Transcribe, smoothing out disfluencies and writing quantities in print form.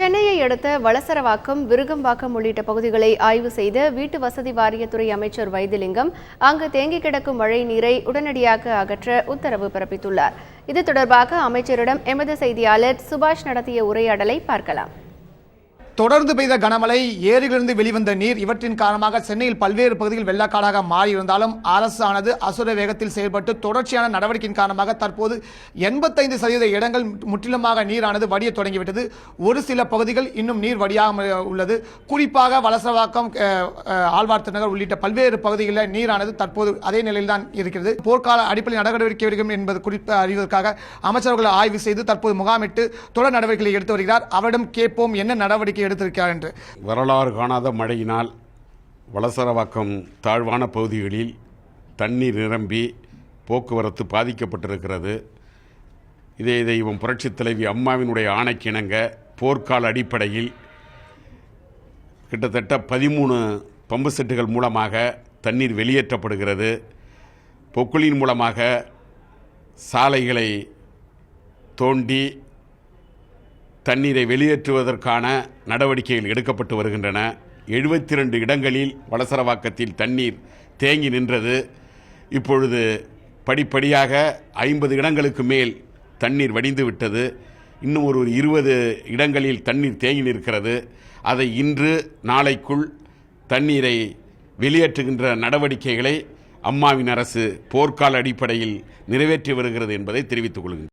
சென்னையை அடுத்த வளசரவாக்கம், விருகம்பாக்கம் உள்ளிட்ட பகுதிகளை ஆய்வு செய்த வீட்டு வசதி வாரியத்துறை அமைச்சர் வைத்திலிங்கம் அங்கு தேங்கி கிடக்கும் மழை நீரை உடனடியாக அகற்ற உத்தரவு பிறப்பித்துள்ளார். இது தொடர்பாக அமைச்சரிடம் எமது செய்தியாளர் சுபாஷ் நடத்திய உரையாடலை பார்க்கலாம். தொடர்ந்து பெய்த கனமழை, ஏரியிலிருந்து வெளிவந்த நீர் இவற்றின் காரணமாக சென்னையில் பல்வேறு பகுதிகள் வெள்ளக்காடாக மாறியிருந்தாலும் அரசு ஆனது அசுர வேகத்தில் செயல்பட்டு தொடர்ச்சியான நடவடிக்கையின் காரணமாக தற்போது 85% இடங்கள் முற்றிலுமாக நீரானது வடிய தொடங்கிவிட்டது. ஒரு சில பகுதிகள் இன்னும் நீர் வடியாமல் உள்ளது. குறிப்பாக வலசரவாக்கம், ஆழ்வார்த்து நகர் உள்ளிட்ட பல்வேறு பகுதிகளில் நீரானது தற்போது அதே நிலையில் தான் இருக்கிறது. போர்க்கால அடிப்படையில் நடவடிக்கை எடுக்கும் என்பது குறித்து அறிவதற்காக அமைச்சர்கள் ஆய்வு செய்து தற்போது முகாமிட்டு தொடர் நடவடிக்கைகளை எடுத்து வருகிறார். அவரிடம் கேட்போம் என்ன நடவடிக்கை எடுத்திருக்கிறார் என்று. வரலாறு காணாத மழையினால் வலசரவாக்கம் தாழ்வான பகுதிகளில் தண்ணீர் நிரம்பி போக்குவரத்து பாதிக்கப்பட்டிருக்கிறது. இதே தெய்வம் புரட்சித் தலைவி அம்மாவினுடைய ஆணைக்கிணங்க போர்க்கால அடிப்படையில் கிட்டத்தட்ட 13 பம்பு செட்டுகள் மூலமாக தண்ணீர் வெளியேற்றப்படுகிறது. பொக்குளின் மூலமாக சாலைகளை தோண்டி தண்ணீரை வெளியேற்றுவதற்கான நடவடிக்கைகள் எடுக்கப்பட்டு வருகின்றன. 72 இடங்களில் வலசரவாக்கத்தில் தண்ணீர் தேங்கி நின்றது. இப்பொழுது படிப்படியாக 50 இடங்களுக்கு மேல் தண்ணீர் வடிந்து விட்டது. இன்னும் ஒரு 20 இடங்களில் தண்ணீர் தேங்கி நிற்கிறது. அதை இன்று நாளைக்குள் தண்ணீரை வெளியேற்றுகின்ற நடவடிக்கைகளை அம்மாவின் அரசு போர்க்கால அடிப்படையில் நிறைவேற்றி வருகிறது என்பதை தெரிவித்துக் கொள்கின்றனர்.